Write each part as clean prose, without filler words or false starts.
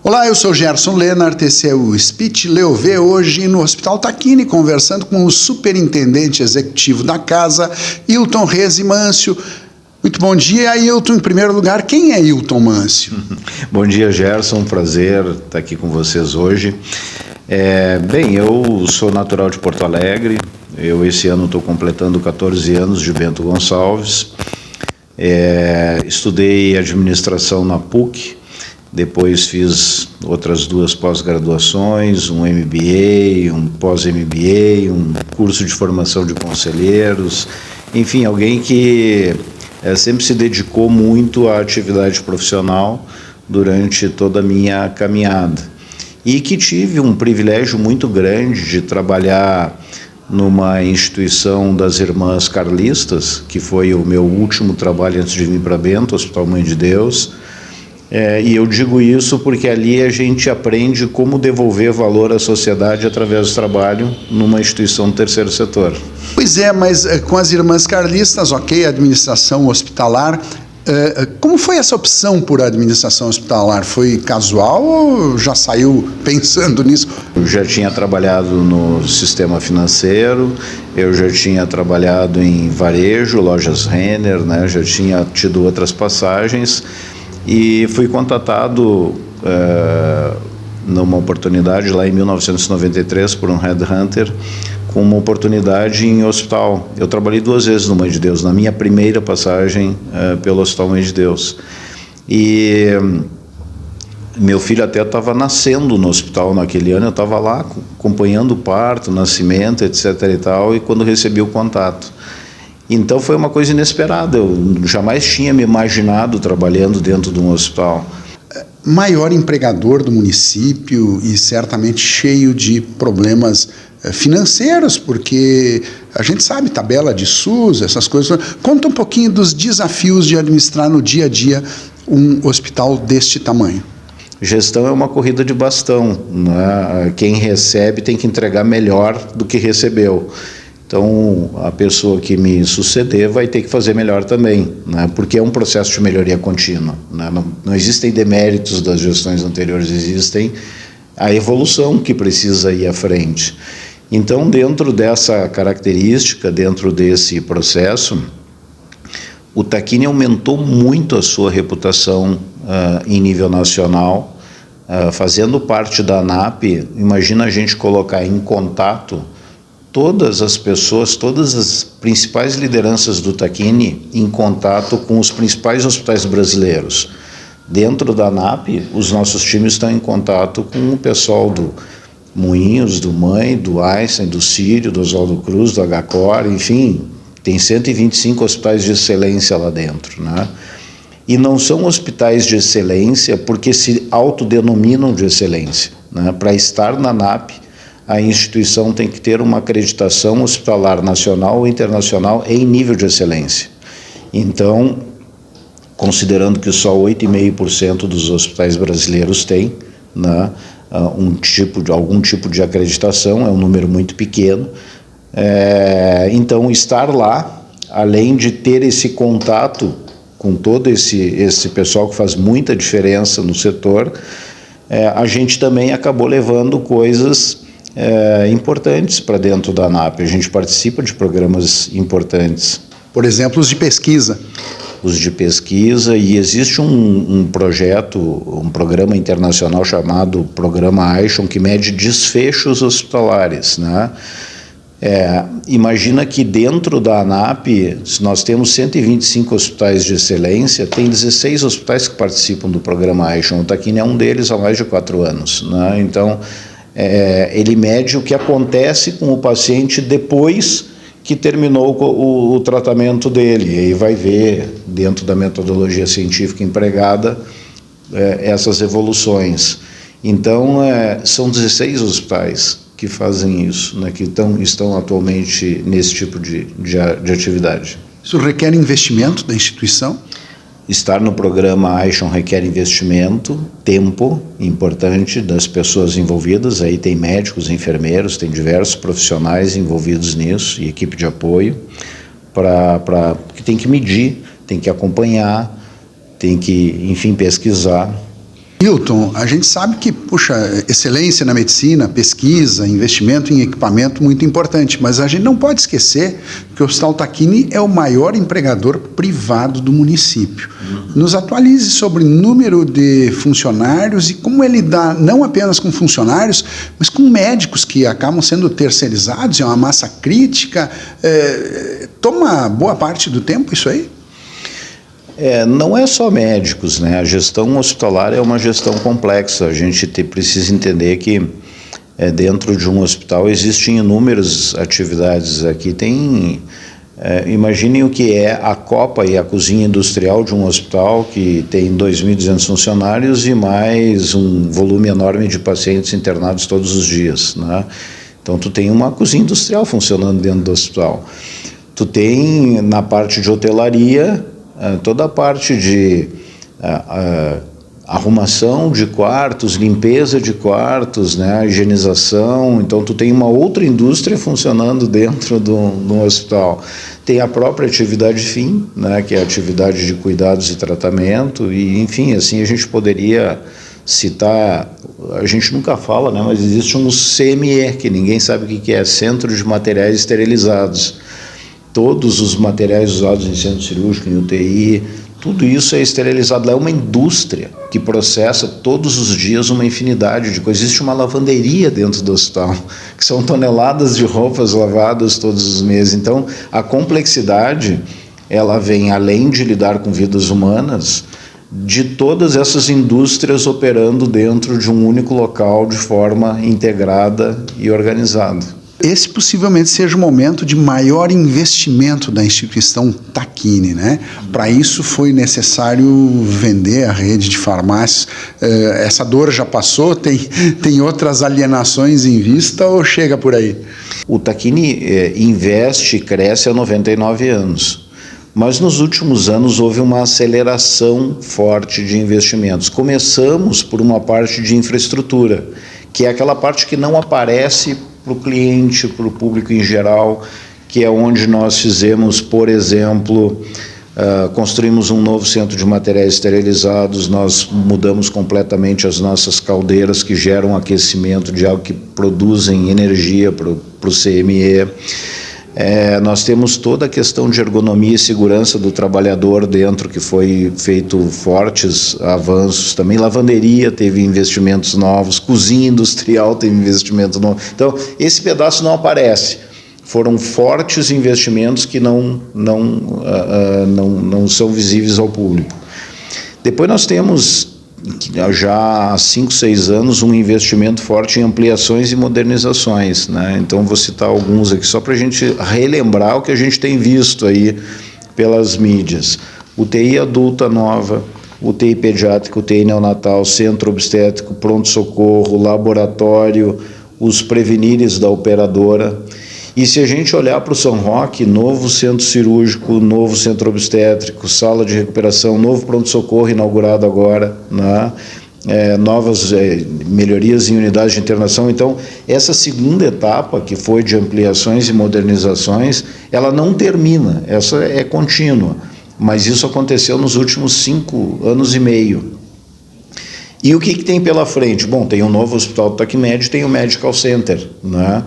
Olá, eu sou Gerson Lennart, esse é o Speech Leovê, hoje no Hospital Tacchini, conversando com o superintendente executivo da casa, Hilton Rezi Mâncio. Muito bom dia, Hilton. Em primeiro lugar, quem é Hilton Mâncio? Bom dia, Gerson, prazer estar aqui com vocês hoje. Bem, eu sou natural de Porto Alegre, eu esse ano estou completando 14 anos de Bento Gonçalves, estudei administração na PUC, depois fiz outras 2 pós-graduações, um MBA, um pós-MBA, um curso de formação de conselheiros, enfim, alguém que sempre se dedicou muito à atividade profissional durante toda a minha caminhada. E que tive um privilégio muito grande de trabalhar numa instituição das Irmãs Carlistas, que foi o meu último trabalho antes de vir para Bento, Hospital Mãe de Deus. E eu digo isso porque ali a gente aprende como devolver valor à sociedade através do trabalho numa instituição do terceiro setor. Pois é, mas com as Irmãs Carlistas, ok, administração hospitalar, como foi essa opção por administração hospitalar? Foi casual ou já saiu pensando nisso? Eu já tinha trabalhado no sistema financeiro, eu já tinha trabalhado em varejo, lojas Renner, né? Já tinha tido outras passagens. E fui contatado numa oportunidade lá em 1993 por um headhunter com uma oportunidade em hospital. Eu trabalhei 2 vezes no Mãe de Deus, na minha primeira passagem pelo Hospital Mãe de Deus. E meu filho até estava nascendo no hospital naquele ano, eu estava lá acompanhando o parto, o nascimento, etc. e tal, e quando recebi o contato. Então foi uma coisa inesperada, eu jamais tinha me imaginado trabalhando dentro de um hospital. Maior empregador do município e certamente cheio de problemas financeiros, porque a gente sabe, tabela de SUS, essas coisas. Conta um pouquinho dos desafios de administrar no dia a dia um hospital deste tamanho. Gestão é uma corrida de bastão, né? Quem recebe tem que entregar melhor do que recebeu. Então, a pessoa que me suceder vai ter que fazer melhor também, né? Porque é um processo de melhoria contínua, né? Não existem deméritos das gestões anteriores, existem a evolução que precisa ir à frente. Então, dentro dessa característica, dentro desse processo, o Tacchini aumentou muito a sua reputação em nível nacional, fazendo parte da ANAP. Imagina a gente colocar em contato todas as pessoas, todas as principais lideranças do Tacchini em contato com os principais hospitais brasileiros. Dentro da ANAP, os nossos times estão em contato com o pessoal do Moinhos, do Mãe, do Einstein, do Sírio, do Oswaldo Cruz, do HCOR, enfim, tem 125 hospitais de excelência lá dentro, né? E não são hospitais de excelência porque se autodenominam de excelência, né? Para estar na ANAP, a instituição tem que ter uma acreditação hospitalar nacional ou internacional em nível de excelência. Então, considerando que só 8,5% dos hospitais brasileiros têm, né, algum tipo de acreditação, é um número muito pequeno. Então, estar lá, além de ter esse contato com todo esse pessoal que faz muita diferença no setor, a gente também acabou levando coisas importantes para dentro da ANAP. A gente participa de programas importantes. Por exemplo, os de pesquisa. Os de pesquisa, e existe um projeto, um programa internacional chamado Programa Aishon, que mede desfechos hospitalares, né? Imagina que dentro da ANAP, nós temos 125 hospitais de excelência, tem 16 hospitais que participam do Programa Aishon. O Tacchini é um deles há mais de 4 anos, né? Então, ele mede o que acontece com o paciente depois que terminou o tratamento dele. E aí vai ver, dentro da metodologia científica empregada, essas evoluções. Então, são 16 hospitais que fazem isso, né, que estão atualmente nesse tipo de atividade. Isso requer investimento da instituição? Estar no programa Aishon requer investimento, tempo importante das pessoas envolvidas. Aí tem médicos, enfermeiros, tem diversos profissionais envolvidos nisso e equipe de apoio, que tem que medir, tem que acompanhar, tem que, enfim, pesquisar. Hilton, a gente sabe que, puxa, excelência na medicina, pesquisa, investimento em equipamento muito importante, mas a gente não pode esquecer que o Hospital Tacchini é o maior empregador privado do município. Nos atualize sobre o número de funcionários e como ele dá, não apenas com funcionários, mas com médicos que acabam sendo terceirizados, é uma massa crítica, toma boa parte do tempo isso aí? Não é só médicos, né? A gestão hospitalar é uma gestão complexa. A gente precisa entender que dentro de um hospital existem inúmeras atividades. Aqui tem, imaginem o que é a copa e a cozinha industrial de um hospital que tem 2.200 funcionários e mais um volume enorme de pacientes internados todos os dias, né? Então tu tem uma cozinha industrial funcionando dentro do hospital. Tu tem na parte de hotelaria toda a parte de arrumação de quartos, limpeza de quartos, né, higienização. Então tu tem uma outra indústria funcionando dentro do hospital. Tem a própria atividade fim, né, que é a atividade de cuidados e tratamento, e enfim, assim a gente poderia citar, a gente nunca fala, né, mas existe um CME, que ninguém sabe o que é, Centro de Materiais Esterilizados. Todos os materiais usados em centro cirúrgico, em UTI, tudo isso é esterilizado. Lá é uma indústria que processa todos os dias uma infinidade de coisas. Existe uma lavanderia dentro do hospital, que são toneladas de roupas lavadas todos os meses. Então, a complexidade, ela vem, além de lidar com vidas humanas, de todas essas indústrias operando dentro de um único local de forma integrada e organizada. Esse possivelmente seja o momento de maior investimento da instituição Tacchini, né? Para isso foi necessário vender a rede de farmácias. Essa dor já passou? Tem outras alienações em vista ou chega por aí? O Tacchini investe e cresce há 99 anos. Mas nos últimos anos houve uma aceleração forte de investimentos. Começamos por uma parte de infraestrutura, que é aquela parte que não aparece para o cliente, para o público em geral, que é onde nós fizemos, por exemplo, construímos um novo centro de materiais esterilizados, nós mudamos completamente as nossas caldeiras que geram aquecimento de água, que produzem energia para o CME. Nós temos toda a questão de ergonomia e segurança do trabalhador dentro, que foi feito fortes avanços também. Lavanderia teve investimentos novos, cozinha industrial teve investimento novo. Então, esse pedaço não aparece. Foram fortes investimentos que não são visíveis ao público. Depois nós temos, já há 5, 6 anos, um investimento forte em ampliações e modernizações, né? Então vou citar alguns aqui só para a gente relembrar o que a gente tem visto aí pelas mídias. UTI adulta nova, UTI pediátrica, UTI neonatal, centro obstétrico, pronto-socorro, laboratório, os prevenires da operadora. E se a gente olhar para o São Roque, novo centro cirúrgico, novo centro obstétrico, sala de recuperação, novo pronto-socorro inaugurado agora, né? Novas melhorias em unidades de internação. Então, essa segunda etapa, que foi de ampliações e modernizações, ela não termina, essa é contínua, mas isso aconteceu nos últimos 5 anos e meio. E o que tem pela frente? Bom, tem um novo hospital do Tacmed, tem o Medical Center, né?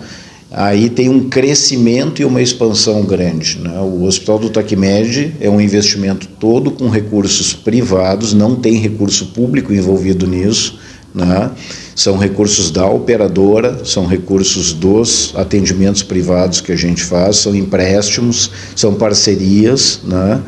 Aí tem um crescimento e uma expansão grande, né? O Hospital do Tacmed é um investimento todo com recursos privados, não tem recurso público envolvido nisso, né? São recursos da operadora, são recursos dos atendimentos privados que a gente faz, são empréstimos, são parcerias, né?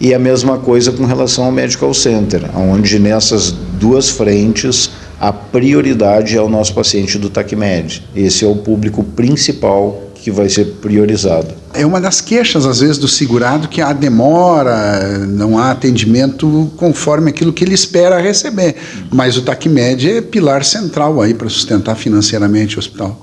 E a mesma coisa com relação ao Medical Center, onde nessas duas frentes a prioridade é o nosso paciente do Tacmed. Esse é o público principal que vai ser priorizado. É uma das queixas, às vezes, do segurado, que há demora, não há atendimento conforme aquilo que ele espera receber. Mas o Tacmed é pilar central aí para sustentar financeiramente o hospital.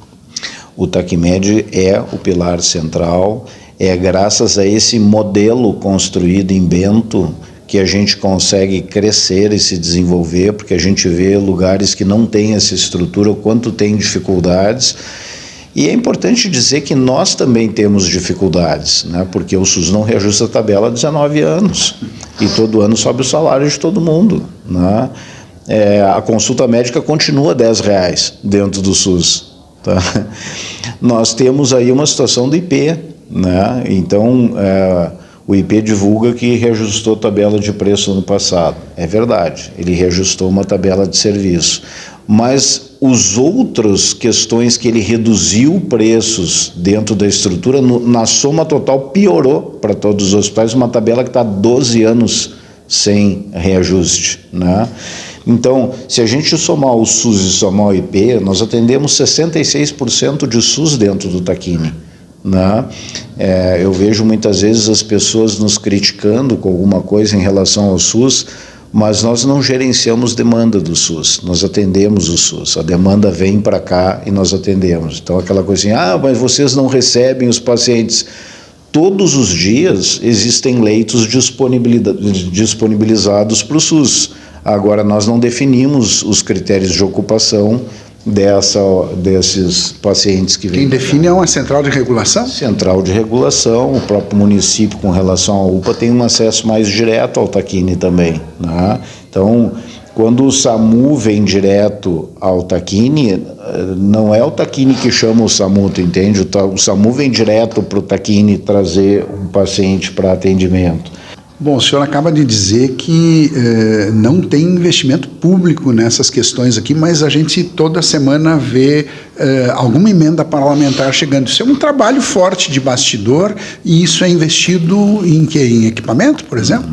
O Tacmed é o pilar central, é graças a esse modelo construído em Bento que a gente consegue crescer e se desenvolver, porque a gente vê lugares que não têm essa estrutura, o quanto tem dificuldades. E é importante dizer que nós também temos dificuldades, né? Porque o SUS não reajusta a tabela há 19 anos e todo ano sobe o salário de todo mundo, né? a consulta médica continua R$10 dentro do SUS. Tá? Nós temos aí uma situação do IP, né? Então, o IP divulga que reajustou a tabela de preço no passado. É verdade, ele reajustou uma tabela de serviço. Mas os outras questões que ele reduziu preços dentro da estrutura, na soma total, piorou para todos os hospitais, uma tabela que está há 12 anos sem reajuste, né? Então, se a gente somar o SUS e somar o IP, nós atendemos 66% de SUS dentro do Tacchini, né? Eu vejo muitas vezes as pessoas nos criticando com alguma coisa em relação ao SUS, mas nós não gerenciamos demanda do SUS, nós atendemos o SUS, a demanda vem para cá e nós atendemos. Então aquela coisinha, mas vocês não recebem os pacientes. Todos os dias existem leitos disponibilizados para o SUS. Agora nós não definimos os critérios de ocupação desses pacientes que vêm. Quem define é uma central de regulação? Central de regulação, o próprio município com relação à UPA tem um acesso mais direto ao Tacchini também, né? Então, quando o SAMU vem direto ao Tacchini, não é o Tacchini que chama o SAMU, tu entende? O SAMU vem direto para o Tacchini trazer um paciente para atendimento. Bom, o senhor acaba de dizer que não tem investimento público nessas questões aqui, mas a gente toda semana vê alguma emenda parlamentar chegando. Isso é um trabalho forte de bastidor e isso é investido em quê? Em equipamento, por exemplo?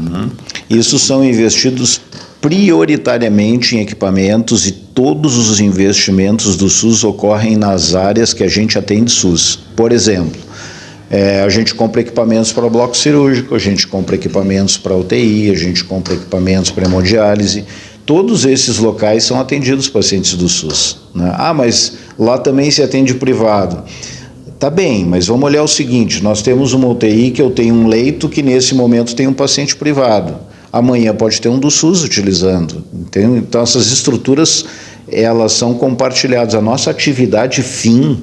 Isso são investidos prioritariamente em equipamentos e todos os investimentos do SUS ocorrem nas áreas que a gente atende SUS. Por exemplo, a gente compra equipamentos para o bloco cirúrgico, a gente compra equipamentos para UTI, a gente compra equipamentos para hemodiálise. Todos esses locais são atendidos pacientes do SUS, né? Mas lá também se atende privado. Tá bem, mas vamos olhar o seguinte, nós temos uma UTI que eu tenho um leito que nesse momento tem um paciente privado. Amanhã pode ter um do SUS utilizando. Entende? Então essas estruturas, elas são compartilhadas. A nossa atividade fim,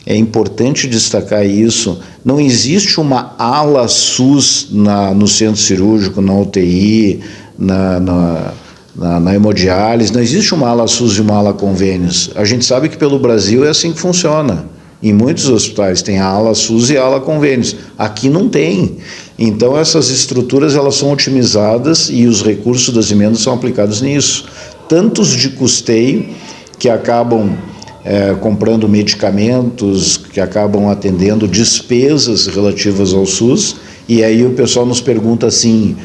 é importante destacar isso, não existe uma ala SUS no centro cirúrgico, na UTI, na hemodiálise, não existe uma ala SUS e uma ala convênios. A gente sabe que pelo Brasil é assim que funciona. Em muitos hospitais tem a ala SUS e a ala convênios. Aqui não tem. Então essas estruturas elas são otimizadas e os recursos das emendas são aplicados nisso. Tantos de custeio que acabam comprando medicamentos, que acabam atendendo despesas relativas ao SUS, e aí o pessoal nos pergunta assim,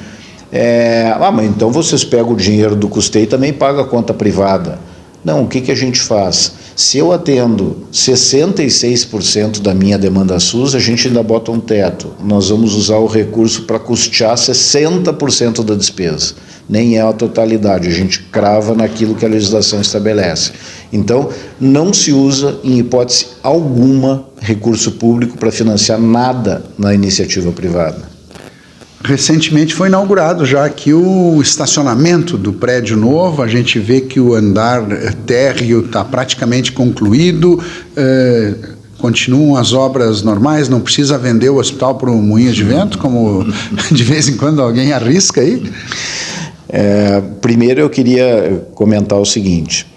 mas então vocês pegam o dinheiro do custeio e também pagam a conta privada. Não, o que a gente faz? Se eu atendo 66% da minha demanda SUS, a gente ainda bota um teto. Nós vamos usar o recurso para custear 60% da despesa. Nem é a totalidade, a gente crava naquilo que a legislação estabelece. Então, não se usa, em hipótese alguma, recurso público para financiar nada na iniciativa privada. Recentemente foi inaugurado já aqui o estacionamento do prédio novo, a gente vê que o andar térreo está praticamente concluído, continuam as obras normais, não precisa vender o hospital para o Moinhos de Vento, como de vez em quando alguém arrisca aí? Primeiro eu queria comentar o seguinte,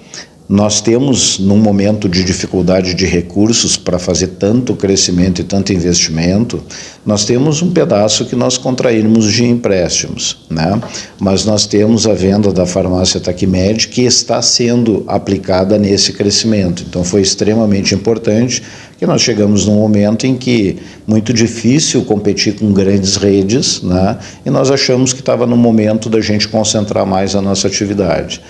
nós temos num momento de dificuldade de recursos para fazer tanto crescimento e tanto investimento, nós temos um pedaço que nós contraímos de empréstimos, né? Mas nós temos a venda da farmácia Tacmed que está sendo aplicada nesse crescimento, então foi extremamente importante que nós chegamos num momento em que muito difícil competir com grandes redes, né? E nós achamos que estava no momento da gente concentrar mais a nossa atividade.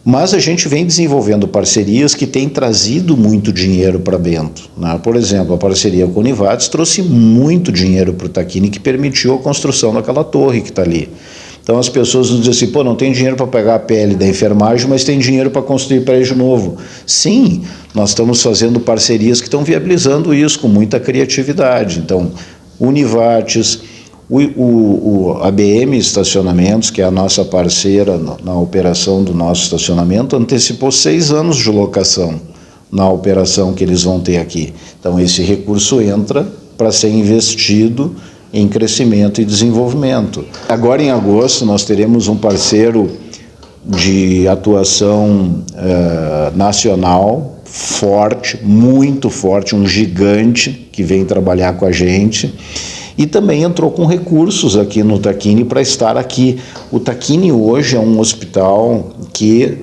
Mas a gente vem desenvolvendo parcerias que têm trazido muito dinheiro para Bento, né? Por exemplo, a parceria com o Univates trouxe muito dinheiro para o Tacchini, que permitiu a construção daquela torre que está ali. Então as pessoas nos dizem assim, não tem dinheiro para pegar a pele da enfermagem, mas tem dinheiro para construir prédio novo. Sim, nós estamos fazendo parcerias que estão viabilizando isso com muita criatividade. Então, Univates, o ABM Estacionamentos, que é a nossa parceira na operação do nosso estacionamento, antecipou 6 anos de locação na operação que eles vão ter aqui. Então esse recurso entra para ser investido em crescimento e desenvolvimento. Agora em agosto nós teremos um parceiro de atuação nacional, forte, muito forte, um gigante que vem trabalhar com a gente, e também entrou com recursos aqui no Tacchini para estar aqui. O Tacchini hoje é um hospital que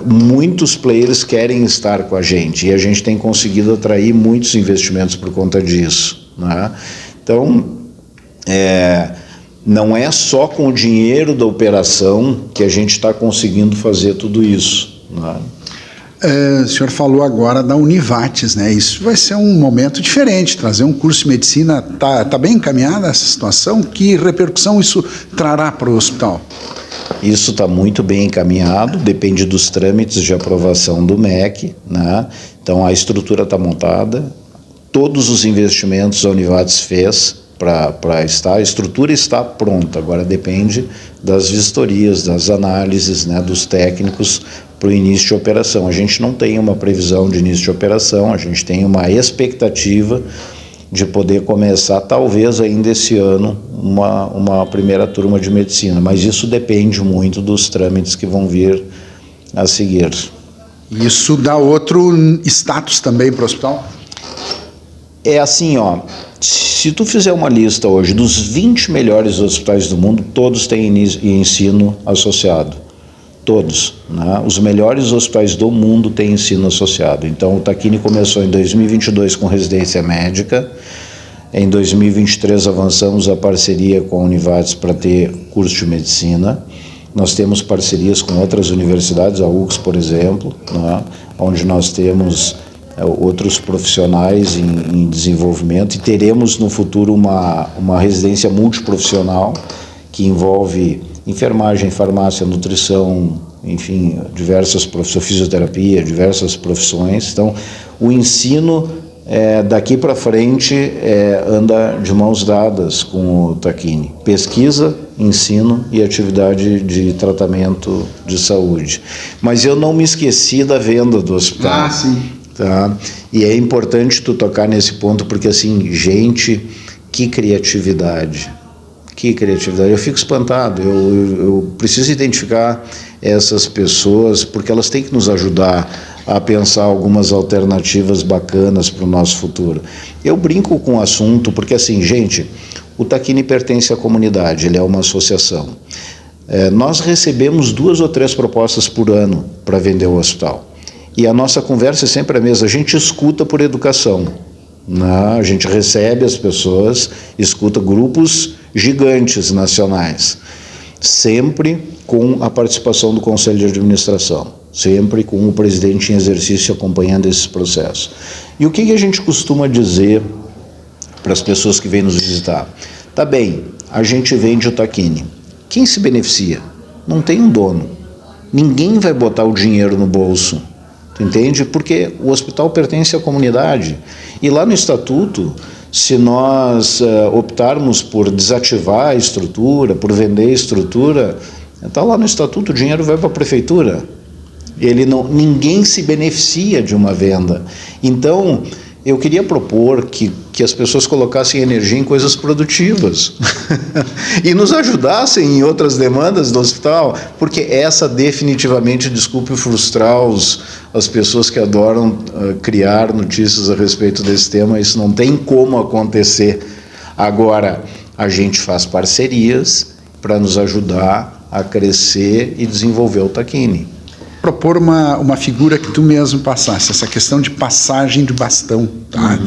muitos players querem estar com a gente, e a gente tem conseguido atrair muitos investimentos por conta disso, né? Então, não é só com o dinheiro da operação que a gente está conseguindo fazer tudo isso, né? O senhor falou agora da Univates, né? Isso vai ser um momento diferente, trazer um curso de medicina. Tá bem encaminhada essa situação? Que repercussão isso trará para o hospital? Isso está muito bem encaminhado, depende dos trâmites de aprovação do MEC, né? Então a estrutura está montada, todos os investimentos a Univates fez para estar, a estrutura está pronta, agora depende das vistorias, das análises, né, dos técnicos para o início de operação. A gente não tem uma previsão de início de operação, a gente tem uma expectativa de poder começar, talvez ainda esse ano, uma primeira turma de medicina, mas isso depende muito dos trâmites que vão vir a seguir. Isso dá outro status também para o hospital? É assim, ó, se tu fizer uma lista hoje dos 20 melhores hospitais do mundo, todos têm ensino associado. Todos, né? Os melhores hospitais do mundo têm ensino associado. Então o Tacchini começou em 2022 com residência médica, em 2023 avançamos a parceria com a Univates para ter curso de medicina. Nós temos parcerias com outras universidades, a UX, por exemplo, né? Onde nós temos outros profissionais em desenvolvimento, e teremos no futuro uma residência multiprofissional que envolve enfermagem, farmácia, nutrição, enfim, diversas profissões, fisioterapia, diversas profissões. Então, o ensino daqui para frente anda de mãos dadas com o Tacchini. Pesquisa, ensino e atividade de tratamento de saúde. Mas eu não me esqueci da venda do hospital. Ah, sim. Tá? E é importante tu tocar nesse ponto, porque assim, gente, que criatividade. Que criatividade. Eu fico espantado, eu preciso identificar essas pessoas, porque elas têm que nos ajudar a pensar algumas alternativas bacanas para o nosso futuro. Eu brinco com o assunto, porque assim, gente, o Tacchini pertence à comunidade, ele é uma associação. Nós recebemos 2 ou 3 propostas por ano para vender o hospital. E a nossa conversa é sempre a mesma, a gente escuta por educação, né? A gente recebe as pessoas, escuta grupos gigantes nacionais, sempre com a participação do Conselho de Administração, sempre com o presidente em exercício acompanhando esse processo. E o que a gente costuma dizer para as pessoas que vêm nos visitar? Tá bem, a gente vende o Tacchini. Quem se beneficia? Não tem um dono. Ninguém vai botar o dinheiro no bolso. Entende? Porque o hospital pertence à comunidade. E lá no estatuto, se nós optarmos por desativar a estrutura, por vender a estrutura, está lá no estatuto, o dinheiro vai para a prefeitura. Ninguém se beneficia de uma venda. Então, eu queria propor que as pessoas colocassem energia em coisas produtivas e nos ajudassem em outras demandas do hospital, porque essa definitivamente, desculpe frustrar as pessoas que adoram criar notícias a respeito desse tema, isso não tem como acontecer. Agora, a gente faz parcerias para nos ajudar a crescer e desenvolver o Tacchini. Propor uma figura que tu mesmo passasse, essa questão de passagem de bastão, tá?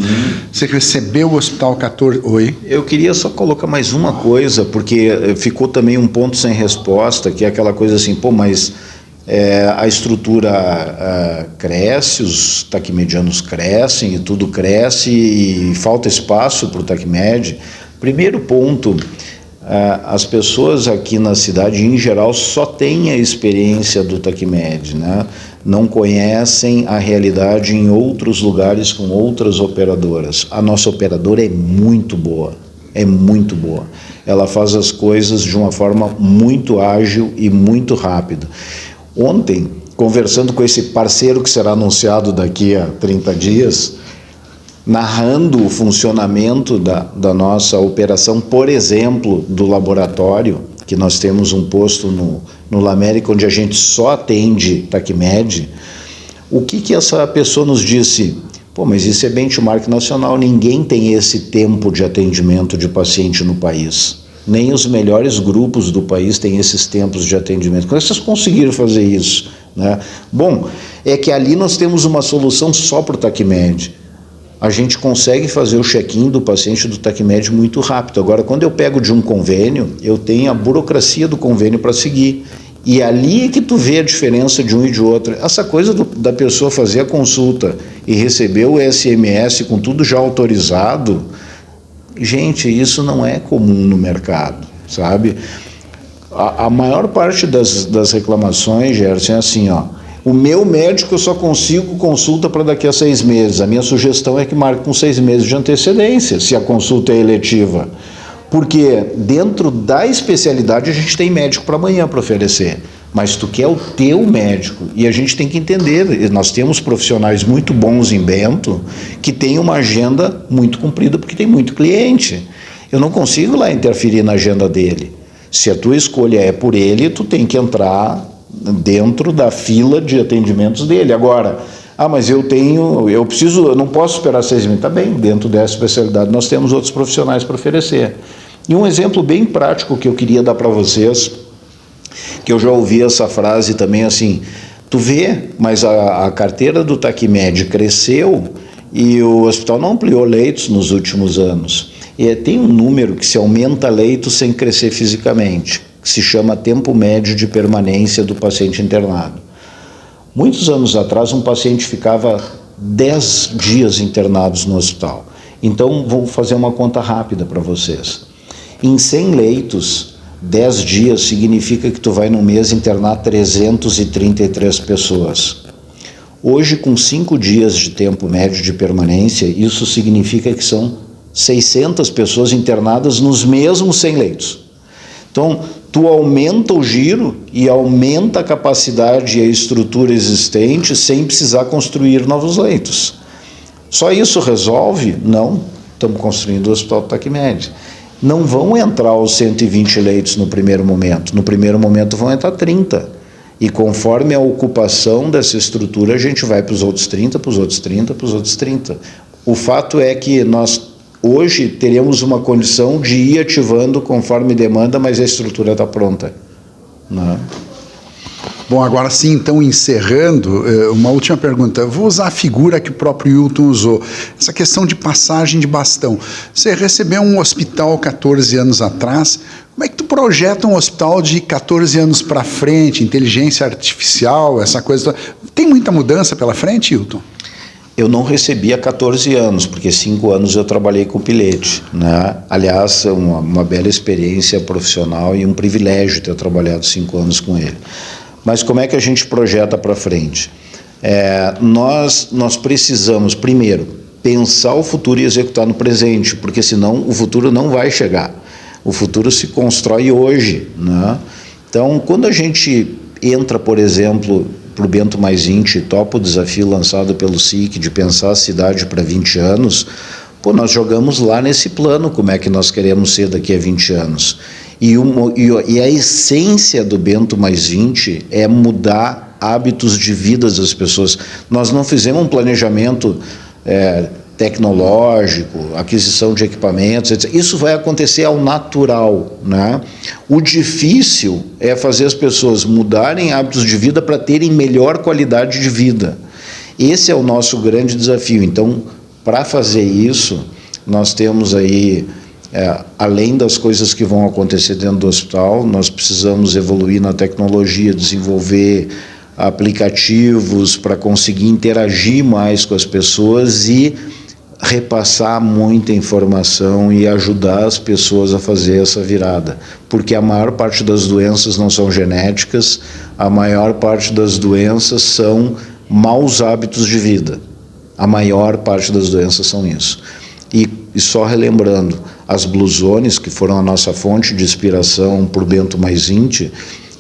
Você recebeu o Hospital 14... Oi? Eu queria só colocar mais uma coisa, porque ficou também um ponto sem resposta, que é aquela coisa assim, mas a estrutura cresce, os taquimedianos crescem, e tudo cresce, e falta espaço para o Tacmed. Primeiro ponto, as pessoas aqui na cidade, em geral, só têm a experiência do Tacmed, né? Não conhecem a realidade em outros lugares com outras operadoras. A nossa operadora é muito boa, Ela faz as coisas de uma forma muito ágil e muito rápida. Ontem, conversando com esse parceiro que será anunciado daqui a 30 dias, narrando o funcionamento da nossa operação, por exemplo, do laboratório, que nós temos um posto no Lamérica, onde a gente só atende TACMED, o que essa pessoa nos disse? Pô, mas isso é benchmark nacional, ninguém tem esse tempo de atendimento de paciente no país. Nem os melhores grupos do país têm esses tempos de atendimento. Como vocês conseguiram fazer isso, né? Bom, é que ali nós temos uma solução só para o TACMED. A gente consegue fazer o check-in do paciente do TACMED muito rápido. Agora, quando eu pego de um convênio, eu tenho a burocracia do convênio para seguir. E ali é que tu vê a diferença de um e de outro. Essa coisa da pessoa fazer a consulta e receber o SMS com tudo já autorizado, gente, isso não é comum no mercado, sabe? A maior parte das reclamações, Gerson, é assim, ó. O meu médico eu só consigo consulta para daqui a 6 meses. A minha sugestão é que marque com 6 meses de antecedência, se a consulta é eletiva. Porque dentro da especialidade a gente tem médico para amanhã para oferecer. Mas tu quer o teu médico. E a gente tem que entender, nós temos profissionais muito bons em Bento que têm uma agenda muito comprida porque tem muito cliente. Eu não consigo lá interferir na agenda dele. Se a tua escolha é por ele, tu tem que entrar dentro da fila de atendimentos dele. Agora, mas eu não posso esperar 6 meses. Tá bem, dentro dessa especialidade nós temos outros profissionais para oferecer. E um exemplo bem prático que eu queria dar para vocês, que eu já ouvi essa frase também assim, tu vê, mas a carteira do TACMED cresceu e o hospital não ampliou leitos nos últimos anos. E tem um número que se aumenta leitos sem crescer fisicamente, que se chama tempo médio de permanência do paciente internado. Muitos anos atrás, um paciente ficava 10 dias internados no hospital. Então, vou fazer uma conta rápida para vocês. Em 100 leitos, 10 dias significa que tu vai no mês internar 333 pessoas. Hoje, com 5 dias de tempo médio de permanência, isso significa que são 600 pessoas internadas nos mesmos 100 leitos. Então, tu aumenta o giro e aumenta a capacidade e a estrutura existente sem precisar construir novos leitos. Só isso resolve? Não. Estamos construindo o Hospital TACMED. Não vão entrar os 120 leitos no primeiro momento. No primeiro momento vão entrar 30. E conforme a ocupação dessa estrutura, a gente vai para os outros 30, para os outros 30, para os outros 30. O fato é que nós hoje teremos uma condição de ir ativando conforme demanda, mas a estrutura está pronta, né? Bom, agora sim, então, encerrando, uma última pergunta. Eu vou usar a figura que o próprio Hilton usou, essa questão de passagem de bastão. Você recebeu um hospital 14 anos atrás, como é que tu projeta um hospital de 14 anos para frente, inteligência artificial, essa coisa? Tem muita mudança pela frente, Hilton? Eu não recebi há 14 anos, porque 5 anos eu trabalhei com Pilete, né? Aliás, uma bela experiência profissional e um privilégio ter trabalhado 5 anos com ele. Mas como é que a gente projeta para frente? Nós precisamos, primeiro, pensar o futuro e executar no presente, porque senão o futuro não vai chegar. O futuro se constrói hoje, né? Então, quando a gente entra, por exemplo, para o Bento Mais 20, topa o desafio lançado pelo SIC de pensar a cidade para 20 anos, nós jogamos lá nesse plano como é que nós queremos ser daqui a 20 anos. E a essência do Bento Mais 20 é mudar hábitos de vida das pessoas. Nós não fizemos um planejamento tecnológico, aquisição de equipamentos, etc. Isso vai acontecer ao natural, né? O difícil é fazer as pessoas mudarem hábitos de vida para terem melhor qualidade de vida. Esse é o nosso grande desafio. Então, para fazer isso, nós temos aí, além das coisas que vão acontecer dentro do hospital, nós precisamos evoluir na tecnologia, desenvolver aplicativos para conseguir interagir mais com as pessoas e repassar muita informação e ajudar as pessoas a fazer essa virada, porque a maior parte das doenças não são genéticas, a maior parte das doenças são maus hábitos de vida, a maior parte das doenças são isso. E só relembrando, as Blue Zones, que foram a nossa fonte de inspiração para o Bento Mais 20,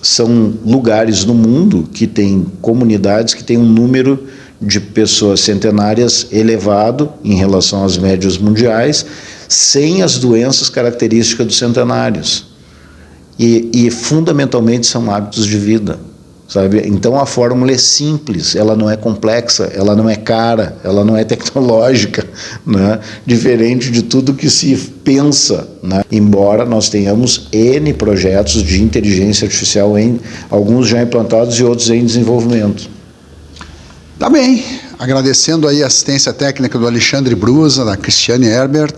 são lugares no mundo que têm comunidades que têm um número de pessoas centenárias elevado em relação às médias mundiais, sem as doenças características dos centenários. e fundamentalmente são hábitos de vida, sabe? Então a fórmula é simples, ela não é complexa, ela não é cara, ela não é tecnológica, né? Diferente de tudo que se pensa, né? Embora nós tenhamos N projetos de inteligência artificial, alguns já implantados e outros em desenvolvimento. Tá bem, agradecendo aí a assistência técnica do Alexandre Brusa, da Cristiane Herbert,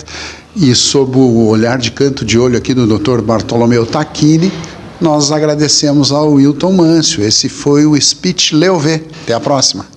e sob o olhar de canto de olho aqui do Dr. Bartolomeu Tacchini, nós agradecemos ao Wilton Mâncio. Esse foi o Speech Leo V. Até a próxima.